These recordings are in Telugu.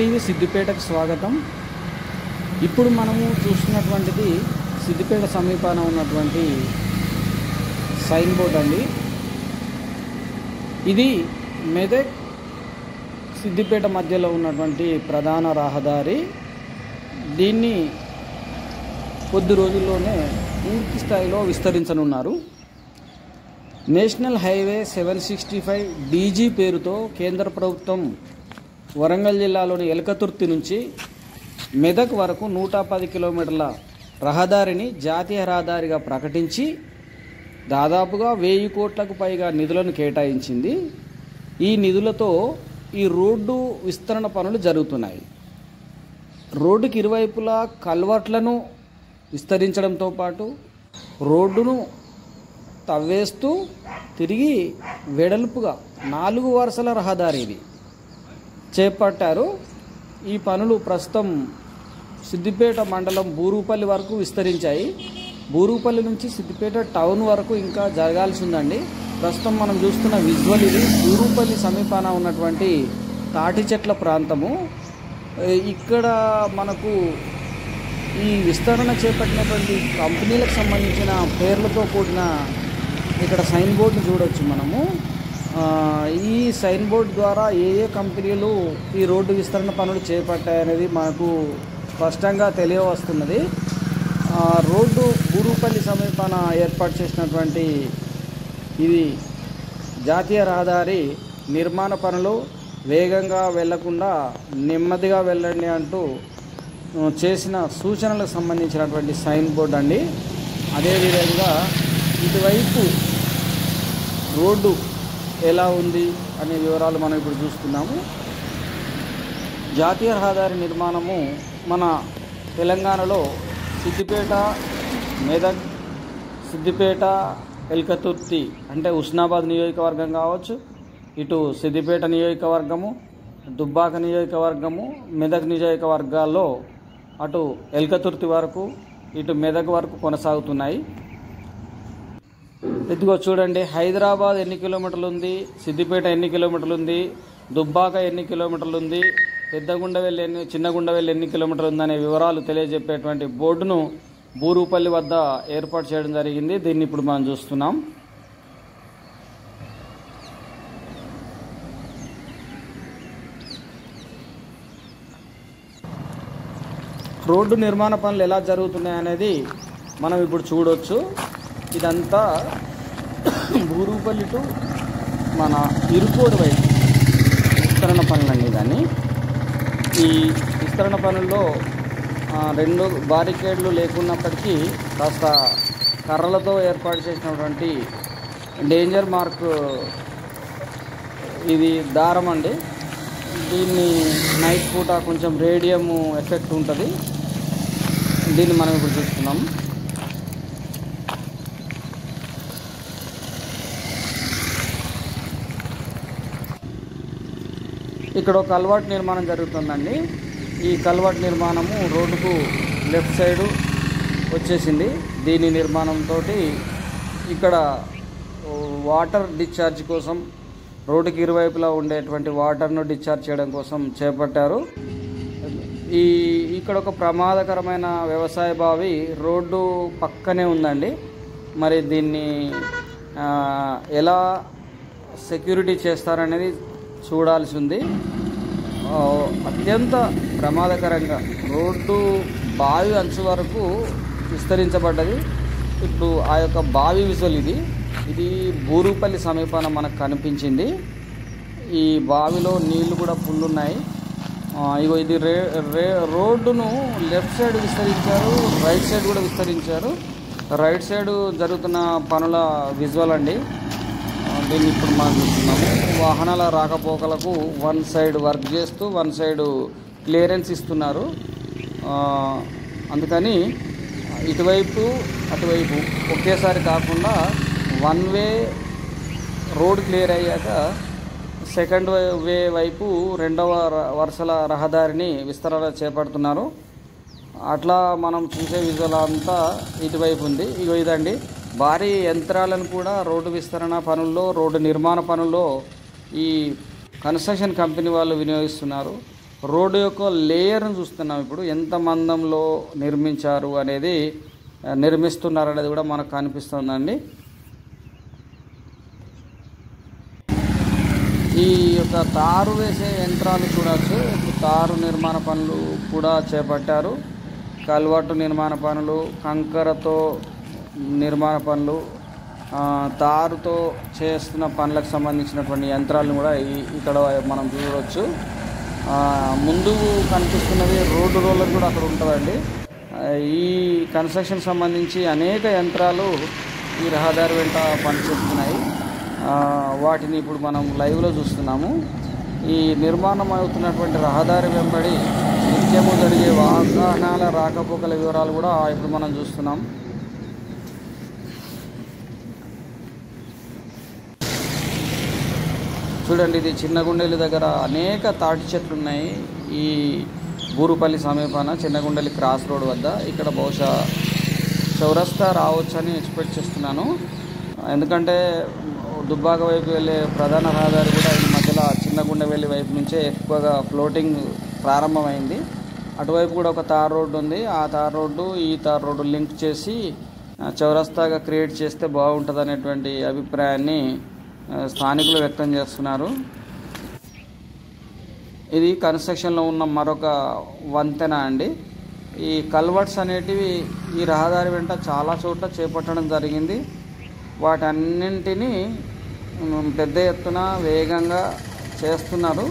టీవీ సిద్దిపేటకు స్వాగతం. ఇప్పుడు మనము చూస్తున్నటువంటిది సిద్దిపేట సమీపాన ఉన్నటువంటి సైన్ బోర్డ్ అండి. ఇది మెదక్ సిద్దిపేట మధ్యలో ఉన్నటువంటి ప్రధాన రహదారి. దీన్ని కొద్ది రోజుల్లోనే పూర్తి స్థాయిలో విస్తరించనున్నారు. నేషనల్ హైవే 765 డీజీ పేరుతో కేంద్ర ప్రభుత్వం వరంగల్ జిల్లాలోని ఎలకతుర్తి నుంచి మెదక్ వరకు 110 కిలోమీటర్ల రహదారిని జాతీయ రహదారిగా ప్రకటించి దాదాపుగా 1000 కోట్లకు పైగా నిధులను కేటాయించింది. ఈ నిధులతో ఈ రోడ్డు విస్తరణ పనులు జరుగుతున్నాయి. రోడ్డుకి ఇరువైపులా కల్వర్ట్లను విస్తరించడంతో పాటు రోడ్డును తవ్వేస్తూ తిరిగి వెడల్పుగా 4 వరుసల రహదారి ఇది చేపట్టారు. ఈ పనులు ప్రస్తుతం సిద్దిపేట మండలం బూరుగుపల్లి వరకు విస్తరించాయి. బూరుగుపల్లి నుంచి సిద్దిపేట టౌన్ వరకు ఇంకా జరగాల్సి ఉందండి. ప్రస్తుతం మనం చూస్తున్న విజువల్ ఇది బూరుగుపల్లి సమీపాన ఉన్నటువంటి తాటి చెట్ల ప్రాంతము. ఇక్కడ మనకు ఈ విస్తరణ చేపట్టినటువంటి కంపెనీలకు సంబంధించిన పేర్లతో కూడిన ఇక్కడ సైన్ బోర్డును చూడవచ్చు మనము. ఈ సైన్ బోర్డు ద్వారా ఏ కంపెనీలు ఈ రోడ్డు విస్తరణ పనులు చేపట్టాయనేది మనకు స్పష్టంగా తెలియవస్తున్నది. రోడ్డు బూరుగుపల్లి సమీపాన ఏర్పాటు చేసినటువంటి ఇది జాతీయ రహదారి నిర్మాణ పనులు వేగంగా వెళ్లకుండా నెమ్మదిగా వెళ్ళండి అంటూ చేసిన సూచనలకు సంబంధించినటువంటి సైన్ బోర్డు అండి. అదేవిధంగా ఇటువైపు రోడ్డు ఎలా ఉంది అనే వివరాలు మనం ఇప్పుడు చూస్తున్నాము. జాతీయ రహదారి నిర్మాణము మన తెలంగాణలో సిద్దిపేట, మెదక్, సిద్దిపేట, ఎల్కతుర్తి అంటే హుస్నాబాద్ నియోజకవర్గం కావచ్చు, ఇటు సిద్దిపేట నియోజకవర్గము, దుబ్బాక నియోజకవర్గము, మెదక్ నియోజకవర్గాల్లో అటు ఎల్కతుర్తి వరకు ఇటు మెదక్ వరకు కొనసాగుతున్నాయి. ఇదిగో చూడండి, హైదరాబాద్ ఎన్ని కిలోమీటర్లు ఉంది, సిద్దిపేట ఎన్ని కిలోమీటర్లు ఉంది, దుబ్బాక ఎన్ని కిలోమీటర్లు ఉంది, పెద్దగుండవెల్లి చిన్నగుండవెల్లి ఎన్ని కిలోమీటర్లు ఉందనే వివరాలు తెలియజెప్పేటువంటి బోర్డును బూరుగుపల్లి వద్ద ఏర్పాటు చేయడం జరిగింది. దీన్ని ఇప్పుడు మనం చూస్తున్నాం. రోడ్డు నిర్మాణ పనులు ఎలా జరుగుతున్నాయి అనేది మనం ఇప్పుడు చూడవచ్చు. ఇదంతా బూరుగుపల్లి టు మన ఇరుకోడు వైపు విస్తరణ పనులండి. దాన్ని ఈ విస్తరణ పనుల్లో 2 బారికేడ్లు లేకున్నప్పటికీ కాస్త కర్రలతో ఏర్పాటు చేసినటువంటి డేంజర్ మార్క్ ఇది దారం అండి. దీన్ని నైట్ పూట కొంచెం రేడియం ఎఫెక్ట్ ఉంటుంది. దీన్ని మనం ఇప్పుడు చూస్తున్నాం. ఇక్కడ ఒక కల్వర్ట్ నిర్మాణం జరుగుతుందండి. ఈ కల్వర్ట్ నిర్మాణము రోడ్డుకు లెఫ్ట్ సైడు వచ్చేసింది. దీని నిర్మాణంతో ఇక్కడ వాటర్ డిశ్చార్జ్ కోసం రోడ్డుకి ఇరువైపులా ఉండేటువంటి వాటర్ను డిశ్చార్జ్ చేయడం కోసం చేపట్టారు. ఇక్కడ ఒక ప్రమాదకరమైన వ్యవసాయ బావి రోడ్డు పక్కనే ఉందండి. మరి దీన్ని ఎలా సెక్యూరిటీ చేస్తారనేది చూడాల్సి ఉంది. అత్యంత ప్రమాదకరంగా రోడ్డు బావి అంచు వరకు విస్తరించబడ్డది. ఇప్పుడు ఆ యొక్క బావి విజువల్ ఇది బూరుగుపల్లి సమీపాన మనకు కనిపించింది. ఈ బావిలో నీళ్లు కూడా ఫుల్ ఉన్నాయి. ఇగో ఇది రోడ్డును లెఫ్ట్ సైడ్ విస్తరించారు, రైట్ సైడ్ కూడా విస్తరించారు. రైట్ సైడ్ జరుగుతున్న పనుల విజువల్ అండి. దీన్ని ఇప్పుడు మనం చూస్తున్నాము. వాహనాల రాకపోకలకు 1 సైడ్ వర్క్ చేస్తూ 1 సైడ్ క్లియరెన్స్ ఇస్తున్నారు. అందుకని ఇటువైపు అటువైపు ఒకేసారి కాకుండా 1 వే రోడ్ క్లియర్ అయ్యాక సెకండ్ వే వైపు 2వ వరుసల రహదారిని విస్తరణ చేపడుతున్నారు. అట్లా మనం చూసే విజువల్ అంతా ఇటువైపు ఉంది. ఇదండి భారీ యంత్రాలను కూడా రోడ్డు విస్తరణ పనుల్లో, రోడ్డు నిర్మాణ పనుల్లో ఈ కన్స్ట్రక్షన్ కంపెనీ వాళ్ళు వినియోగిస్తున్నారు. రోడ్డు యొక్క లేయర్ను చూస్తున్నాం. ఇప్పుడు ఎంత మందంలో నిర్మించారు అనేది, నిర్మిస్తున్నారు అనేది కూడా మనకు కనిపిస్తుందండి. ఈ యొక్క తారు వేసే యంత్రాలు చూడవచ్చు. తారు నిర్మాణ పనులు కూడా చేపట్టారు. కల్వర్టు నిర్మాణ పనులు, కంకరతో నిర్మాణ పనులు, తారుతో చేస్తున్న పనులకు సంబంధించినటువంటి యంత్రాలను కూడా ఇక్కడ మనం చూడవచ్చు. ముందు కనిపిస్తున్నది రోడ్డు రోలర్ కూడా అక్కడ ఉంటుందండి. ఈ కన్స్ట్రక్షన్ సంబంధించి అనేక యంత్రాలు ఈ రహదారి వెంట పనిచేస్తున్నాయి. వాటిని ఇప్పుడు మనం లైవ్లో చూస్తున్నాము. ఈ నిర్మాణం అవుతున్నటువంటి రహదారి వెంబడి నిత్యము జరిగే వాహనాల రాకపోకల వివరాలు కూడా ఇప్పుడు మనం చూస్తున్నాం. చూడండి, ఇది చిన్నగుండెలి దగ్గర అనేక తాటి చెట్లు ఉన్నాయి. ఈ బూరుపల్లి సమీపాన చిన్నగుండెలి క్రాస్ రోడ్ వద్ద. ఇక్కడ బహుశా చౌరస్తా రావచ్చని ఎక్స్పెక్ట్ చేస్తున్నాను. ఎందుకంటే దుబ్బాక వైపు వెళ్ళే ప్రధాన రహదారి కూడా ఈ మధ్యలో చిన్నగుండెవెల్లి వైపు నుంచే ఎక్కువగా ఫ్లోటింగ్ ప్రారంభమైంది. అటువైపు కూడా ఒక తార్ రోడ్డు ఉంది. ఆ తార్ రోడ్డు ఈ తార్ రోడ్డు లింక్ చేసి చౌరస్తాగా క్రియేట్ చేస్తే బాగుంటుంది అనేటువంటి అభిప్రాయాన్ని స్థానికులు వ్యక్తం చేస్తున్నారు. ఇది కన్స్ట్రక్షన్లో ఉన్న మరొక వంతెన అండి. ఈ కల్వర్ట్స్ అనేటివి ఈ రహదారి వెంట చాలా చోట్ల చేపట్టడం జరిగింది. వాటన్నింటినీ పెద్ద ఎత్తున వేగంగా చేస్తున్నారు.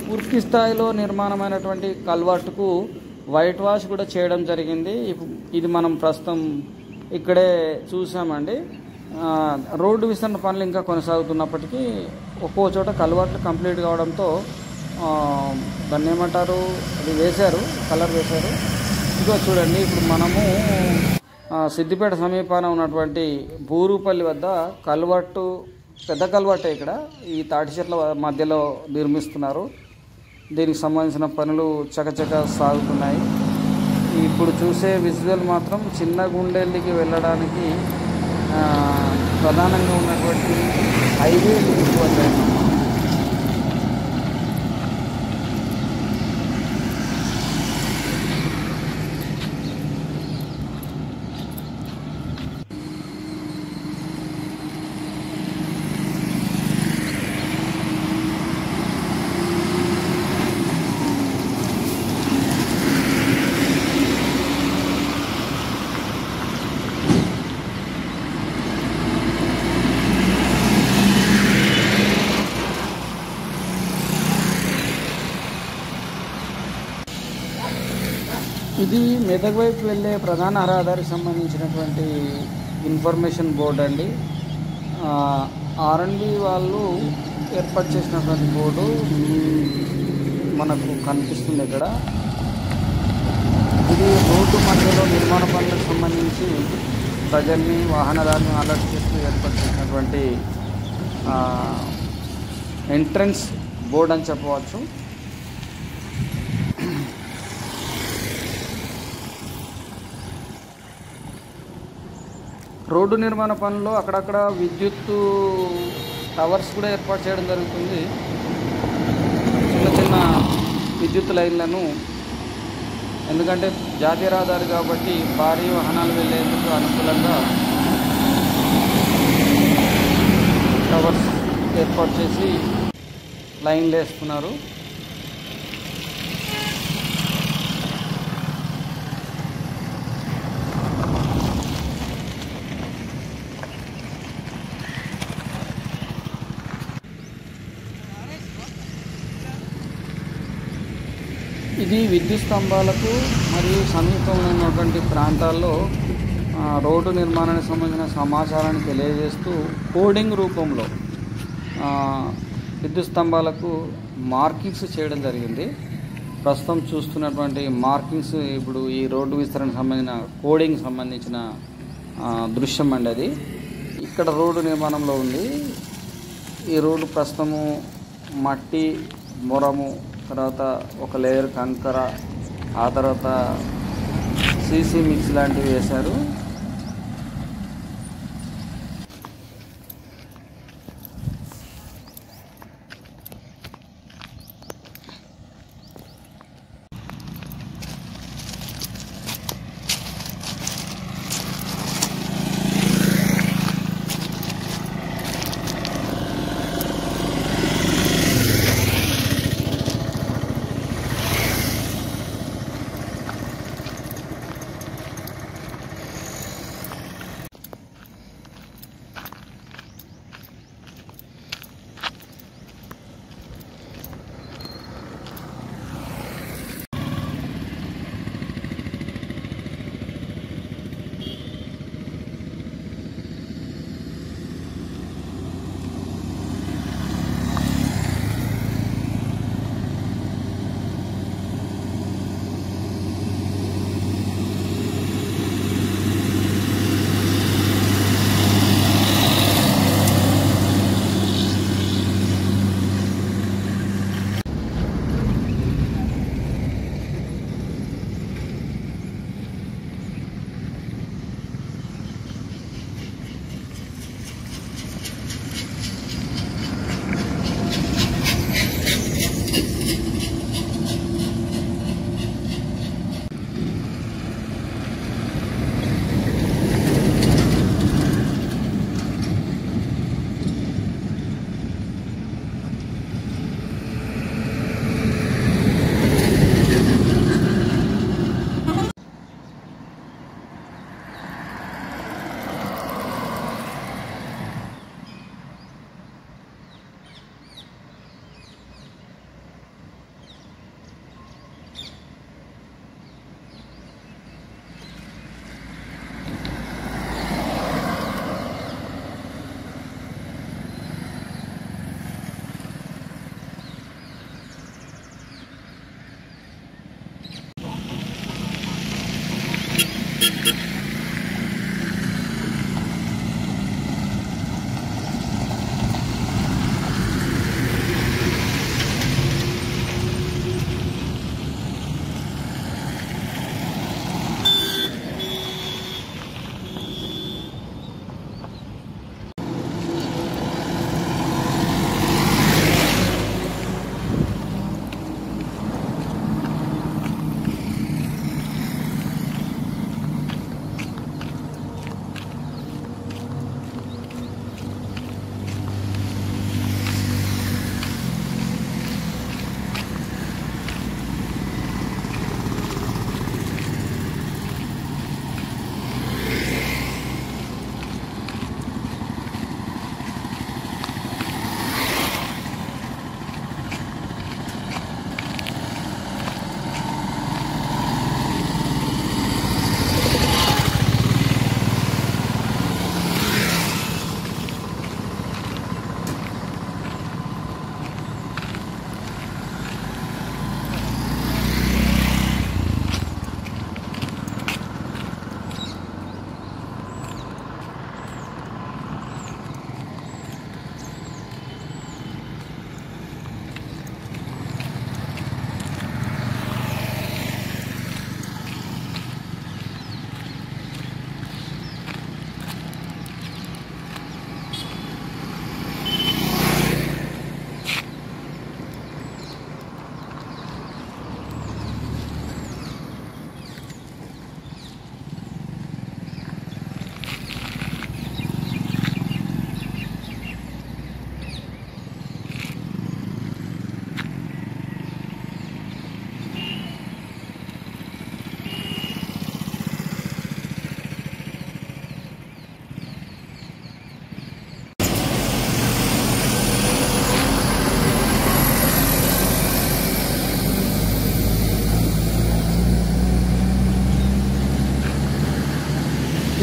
పూర్తి స్థాయిలో నిర్మాణమైనటువంటి కల్వర్టుకు వైట్ వాష్ కూడా చేయడం జరిగింది. ఇది మనం ప్రస్తుతం ఇక్కడే చూసామండి. రోడ్డు విస్తరణ పనులు ఇంకా కొనసాగుతున్నప్పటికీ ఒక్కో చోట కల్వర్ట్లు కంప్లీట్ కావడంతో దాన్ని ఏమంటారు, అది వేశారు, కలర్ వేశారు. ఇదిగో చూడండి, ఇప్పుడు మనము సిద్దిపేట సమీపాన ఉన్నటువంటి బూరుపల్లి వద్ద కల్వర్టు, పెద్ద కల్వర్టే ఇక్కడ ఈ తాటి చెట్ల మధ్యలో నిర్మిస్తున్నారు. దీనికి సంబంధించిన పనులు చకచక సాగుతున్నాయి. ఇప్పుడు చూసే విజువల్ మాత్రం చిన్నగుండెల్లికి వెళ్ళడానికి ప్రధానంగా ఉన్నటువంటి హైవే లింక్ వద్ద. ఇది మెదక్ వైపు వెళ్ళే ప్రధాన రహదారికి సంబంధించినటువంటి ఇన్ఫర్మేషన్ బోర్డు అండి. R&B వాళ్ళు ఏర్పాటు చేసినటువంటి బోర్డు మనకు కనిపిస్తుంది ఇక్కడ. ఇది రోడ్డు మధ్యలో నిర్మాణ పనులకు సంబంధించి ప్రజల్ని, వాహనదారుని అలర్ట్ చేస్తూ ఏర్పాటు చేసినటువంటి ఎంట్రన్స్ బోర్డు అని చెప్పవచ్చు. రోడ్డు నిర్మాణ పనుల్లో అక్కడక్కడ విద్యుత్తు టవర్స్ కూడా ఏర్పాటు చేయడం జరుగుతుంది. చిన్న చిన్న విద్యుత్ లైన్లను, ఎందుకంటే జాతీయ రహదారి కాబట్టి భారీ వాహనాలు వెళ్ళేందుకు అనుకూలంగా టవర్స్ ఏర్పాటు చేసి లైన్లు వేస్తున్నారు. ఇది విద్యుత్ స్తంభాలకు మరియు సమీపంలో ఉన్నటువంటి ప్రాంతాల్లో రోడ్డు నిర్మాణానికి సంబంధించిన సమాచారాన్ని తెలియజేస్తూ కోడింగ్ రూపంలో విద్యుత్ స్తంభాలకు మార్కింగ్స్ చేయడం జరిగింది. ప్రస్తుతం చూస్తున్నటువంటి మార్కింగ్స్ ఇప్పుడు ఈ రోడ్డు విస్తరణకు సంబంధించిన కోడింగ్ సంబంధించిన దృశ్యం అండి. అది ఇక్కడ రోడ్డు నిర్మాణంలో ఉంది. ఈ రోడ్డు ప్రస్తుతము మట్టి, మొరము, తర్వాత ఒక లేయర్ కంకర, ఆ తర్వాత సీసీ మిక్స్ లాంటివి వేశారు.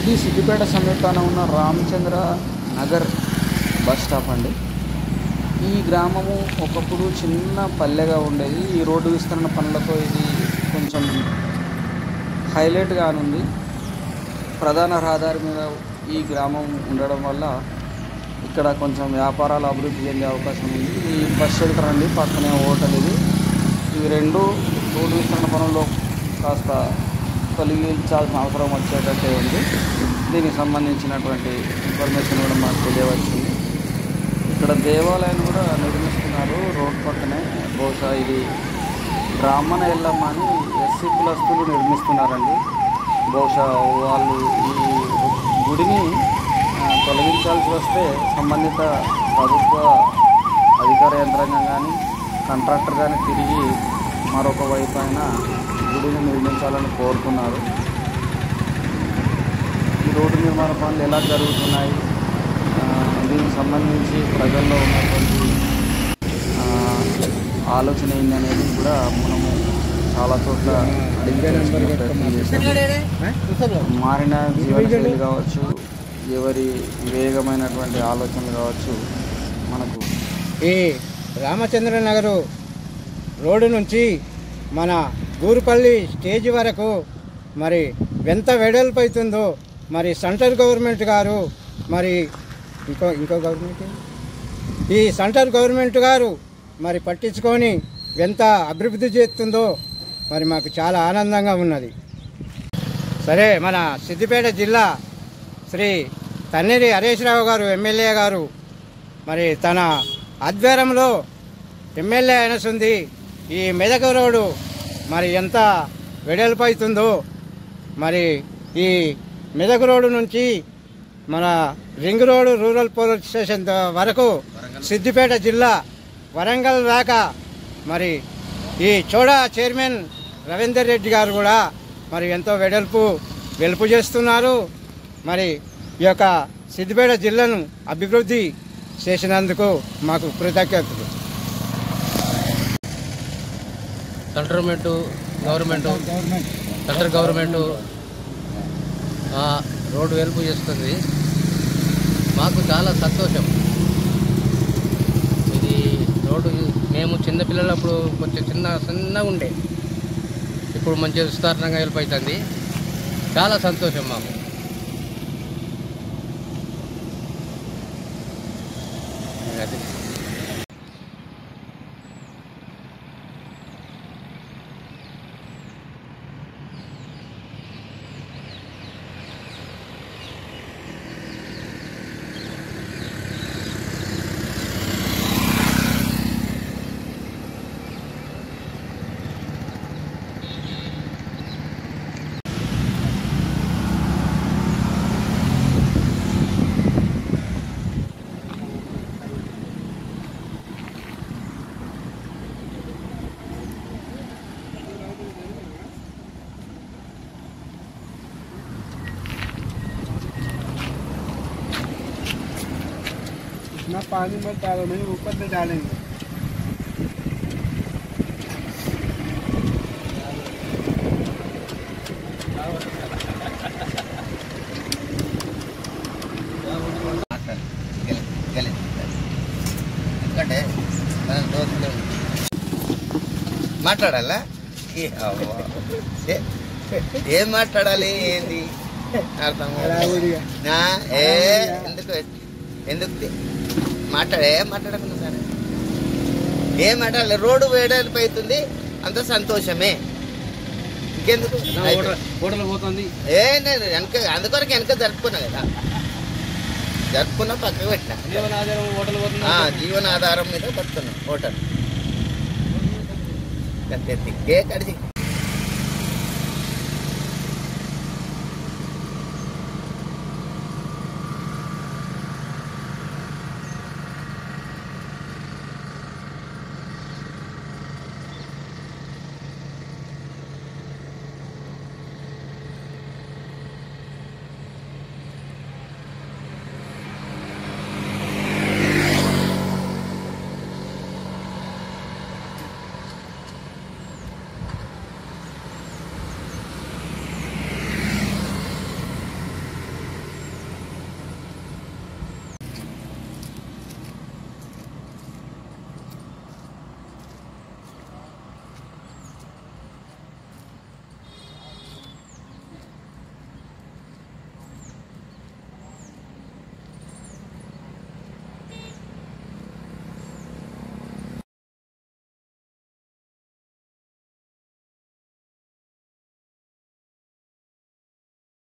ఇది సిద్దిపేట సమీపాన ఉన్న రామచంద్ర నగర్ బస్ స్టాప్ అండి. ఈ గ్రామము ఒకప్పుడు చిన్న పల్లెగా ఉండేది. ఈ రోడ్డు విస్తరణ పనులతో ఇది కొంచెం హైలైట్గా ఉంది. ప్రధాన రహదారి మీద ఈ గ్రామం ఉండడం వల్ల ఇక్కడ కొంచెం వ్యాపారాలు అభివృద్ధి చెందే అవకాశం ఉంది. ఈ బస్ షెల్టర్ అండి, పక్కనే హోటల్ ఇది. ఇవి రెండు రోడ్డు విస్తరణ పనుల్లో కాస్త తొలగించాల్సిన అవసరం వచ్చేటట్టే ఉంది. దీనికి సంబంధించినటువంటి ఇన్ఫర్మేషన్ కూడా మాకు తెలియవచ్చింది. ఇక్కడ దేవాలయాన్ని కూడా నిర్మిస్తున్నారు రోడ్ పక్కనే. బహుశా ఇది బ్రాహ్మణ ఎల్లమ్మ అని ఎస్సీ కులస్తులు నిర్మిస్తున్నారండి. బహుశా వాళ్ళు ఈ గుడిని తొలగించాల్సి వస్తే సంబంధిత ప్రభుత్వ అధికార యంత్రాంగం కానీ కాంట్రాక్టర్ కానీ తిరిగి మరొక వైపు అయిన గుడిని నిర్మించాలని కోరుతున్నారు. ఈ రోడ్డు నిర్మాణ పనులు ఎలా జరుగుతున్నాయి, దీనికి సంబంధించి ప్రజల్లో ఉన్నటువంటి ఆలోచన ఏందనేది కూడా మనము చాలా చోట్ల మారిన జీవనశైలి కావచ్చు, ఎవరి వేగమైనటువంటి ఆలోచనలు కావచ్చు, మనకు ఈ రామచంద్ర నగరు రోడ్డు నుంచి మన గూరుపల్లి స్టేజ్ వరకు మరి ఎంత వెడల్పు అవుతుందో మరి సెంట్రల్ గవర్నమెంట్ గారు మరి ఇంకో గవర్నమెంట్ ఈ సెంట్రల్ గవర్నమెంట్ గారు మరి పట్టించుకొని ఎంత అభివృద్ధి చేస్తుందో మరి మాకు చాలా ఆనందంగా ఉన్నది. సరే, మన సిద్దిపేట జిల్లా శ్రీ తన్నీరి హరీష్ రావు గారు ఎమ్మెల్యే గారు మరి తన ఆధ్వర్యంలో ఎమ్మెల్యే అయినసుంది ఈ మెదక్ రోడ్డు మరి ఎంత వెడల్పు అవుతుందో మరి ఈ మెదక్ రోడ్డు నుంచి మన ring road rural police station వరకు సిద్దిపేట జిల్లా వరంగల్ దాకా మరి ఈ చోడా చైర్మన్ రవీందర్ రెడ్డి గారు కూడా మరి ఎంతో వెలుపు చేస్తున్నారు. మరి ఈ యొక్క సిద్దిపేట జిల్లాను అభివృద్ధి చేసినందుకు మాకు కృతజ్ఞతలు. సెంట్రల్ గవర్నమెంట్ రోడ్డు వెలుపు చేస్తుంది. మాకు చాలా సంతోషం. ఇది రోడ్డు మేము చిన్నపిల్లలప్పుడు కొంచెం చిన్నగా ఉండే, ఇప్పుడు మంచిగా విస్తారణంగా వెలుపు అవుతుంది. చాలా సంతోషం మాకు. అది ना पानी मत डालो, नहीं ऊपर से डालेंगे. మాట్లాడాలా? ఏం మాట్లాడాలి? ఏంది అర్థం? ఎందుకు మాట్లాడకుండా సరే ఏం మాట్లాడాలి? రోడ్డు వేయడానికి అవుతుంది, అంత సంతోషమే. ఇంకెందుకు పోతుంది? నేను వెనక అందుకొరకు వెనక జరుపుకున్నా కదా, జరుపుకున్నా పక్కకు పెట్టినా. జీవనాధారం మీద బతుకున్నాం హోటల్. అంతే దిక్కే కడిచి